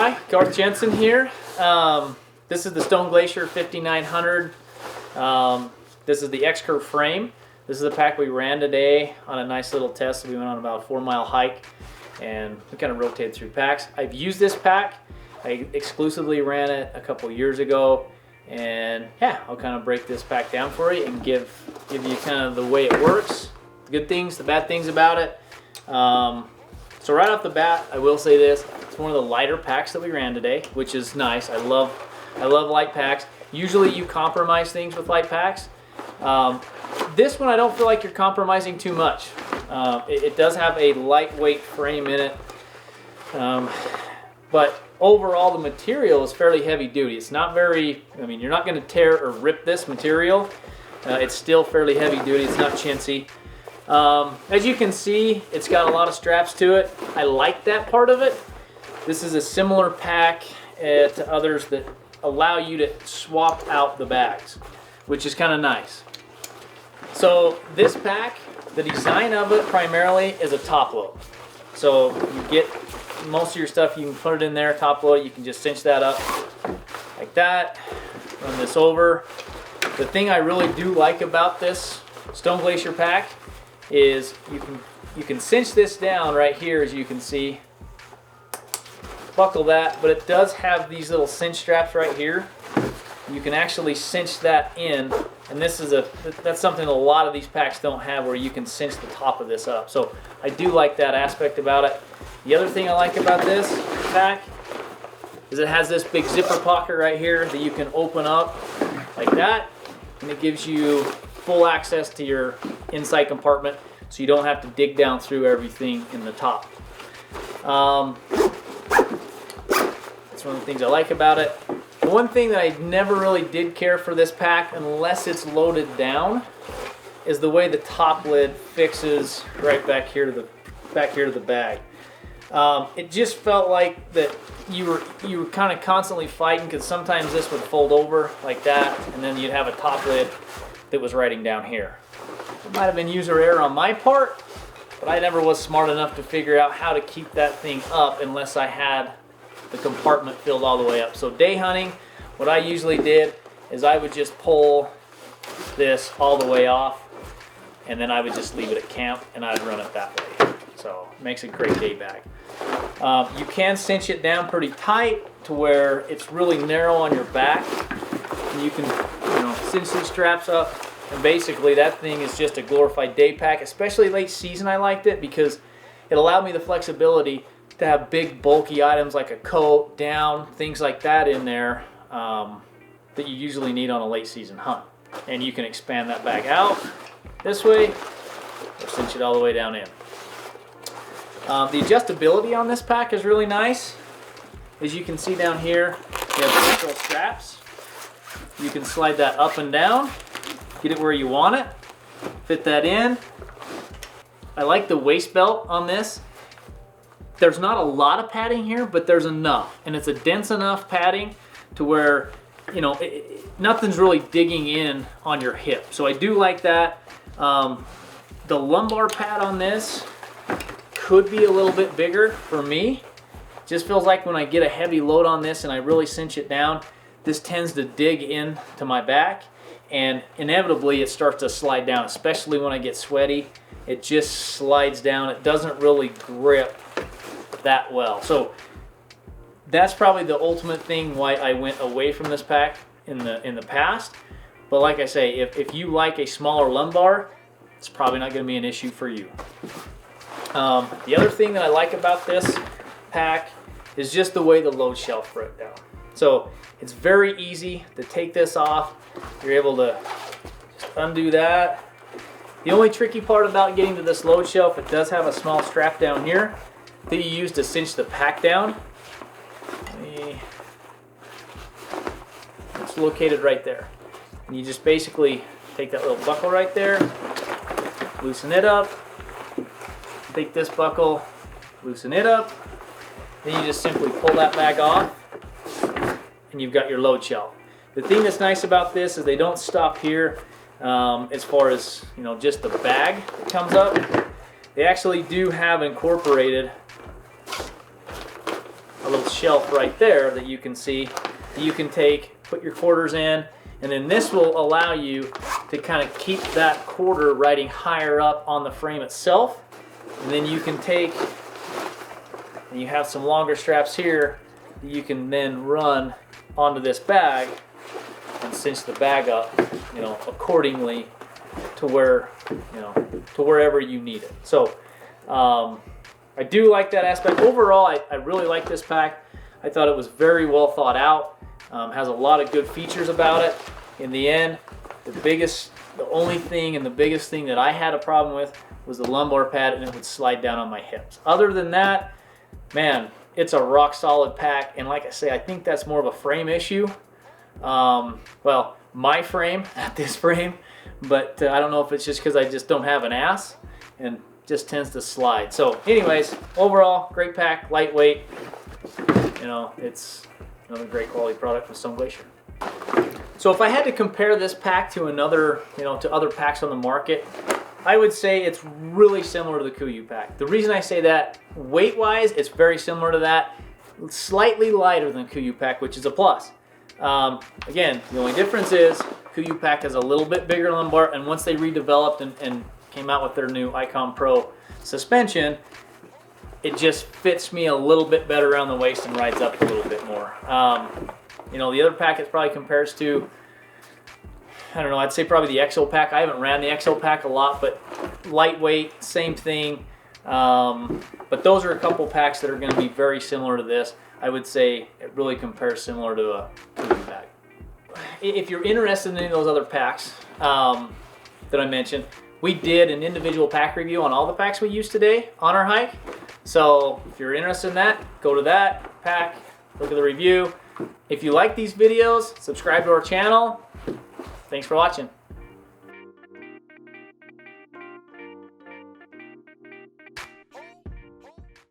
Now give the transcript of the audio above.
Hi, Garth Jensen here. This is the Stone Glacier 5900. This is the X-Curve frame. This is the pack we ran today on a nice little test. We went on about a 4-mile hike and we kind of rotated through packs. I've used this pack. I exclusively ran it a couple years ago, and yeah, I'll kind of break this pack down for you and give you kind of the way it works, the good things, the bad things about it. So right off the bat, I will say this: it's one of the lighter packs that we ran today, which is nice. I love light packs. Usually you compromise things with light packs. This one I don't feel like you're compromising too much. It does have a lightweight frame in it, but overall the material is fairly heavy duty. It's not very, I mean, you're not going to tear or rip this material. It's still fairly heavy duty. It's not chintzy. As you can see, it's got a lot of straps to it. I like that part of it. This is a similar pack to others that allow you to swap out the bags, which is kind of nice. So this pack, the design of it primarily is a top load. So you get most of your stuff, you can put it in there, top load. You can just cinch that up like that, run this over. The thing I really do like about this Stone Glacier pack is you can cinch this down right here, as you can see, buckle that, but it does have these little cinch straps right here. You can actually cinch that in, and that's something a lot of these packs don't have, where you can cinch the top of this up. So I do like that aspect about it. The other thing I like about this pack is it has this big zipper pocket right here that you can open up like that, and it gives you full access to your inside compartment, so you don't have to dig down through everything in the top. That's one of the things I like about it. The one thing that I never really did care for this pack, unless it's loaded down, is the way the top lid fixes right back here to the bag. It just felt like that you were kind of constantly fighting, because sometimes this would fold over like that, and then you'd have a top lid that was riding down here. It might have been user error on my part, but I never was smart enough to figure out how to keep that thing up unless I had the compartment filled all the way up. So day hunting, what I usually did is I would just pull this all the way off, and then I would just leave it at camp and I'd run it that way. So it makes a great day bag. You can cinch it down pretty tight to where it's really narrow on your back, and you can cinch these straps up, and basically that thing is just a glorified day pack. Especially late season, I liked it because it allowed me the flexibility to have big bulky items like a coat, down, things like that in there that you usually need on a late season hunt. And you can expand that bag out this way or cinch it all the way down in. The adjustability on this pack is really nice. As you can see down here, you have little straps. You can slide that up and down, get it where you want it, fit that in. I like the waist belt on this. There's not a lot of padding here, but there's enough, and it's a dense enough padding to where nothing's really digging in on your hip. So I do like that. The lumbar pad on this could be a little bit bigger for me. Just feels like when I get a heavy load on this and I really cinch it down, this tends to dig in to my back, and inevitably it starts to slide down, especially when I get sweaty. It just slides down. It doesn't really grip that well. So that's probably the ultimate thing why I went away from this pack in the past. But like I say, if you like a smaller lumbar, it's probably not going to be an issue for you. The other thing that I like about this pack is just the way the load shelf broke down. So it's very easy to take this off. You're able to just undo that. The only tricky part about getting to this load shelf, it does have a small strap down here that you use to cinch the pack down. It's located right there. And you just basically take that little buckle right there, loosen it up, take this buckle, loosen it up, then you just simply pull that bag off, and you've got your load shelf. The thing that's nice about this is they don't stop here as far as just the bag that comes up. They actually do have incorporated a little shelf right there that you can see. You can put your quarters in, and then this will allow you to kind of keep that quarter riding higher up on the frame itself. And then you can and you have some longer straps here that you can then run onto this bag and cinch the bag up, you know, accordingly to where, you know, to wherever you need it. So I do like that aspect. Overall, I really like this pack. I thought it was very well thought out. Has a lot of good features about it. In the end, the only thing and the biggest thing that I had a problem with was the lumbar pad, and it would slide down on my hips. Other than that, man, it's a rock solid pack. And like I say, I think that's more of a frame issue. Well, my frame, not this frame, but I don't know if it's just because I just don't have an ass and just tends to slide. So anyways, overall, great pack, lightweight. You know, it's another great quality product from Stone Glacier. So if I had to compare this pack to another, you know, to other packs on the market, I would say it's really similar to the Kuyou Pack. The reason I say that, weight-wise, it's very similar to that. Slightly lighter than Kuyou Pack, which is a plus. Again, the only difference is Kuyou Pack has a little bit bigger lumbar, and once they redeveloped and came out with their new Icon Pro suspension, it just fits me a little bit better around the waist and rides up a little bit more. You know, the other pack it probably compares to, I don't know, I'd say probably the 𝗀cie Pack. I haven't ran the 𝗀cie Pack a lot, but lightweight, same thing. But those are a couple packs that are going to be very similar to this. I would say it really compares similar to a Kuyou Pack. If you're interested in any of those other packs that I mentioned, we did an individual pack review on all the packs we used today on our hike. So if you're interested in that, go to that pack, look at the review. If you like these videos, subscribe to our channel. Thanks for watching.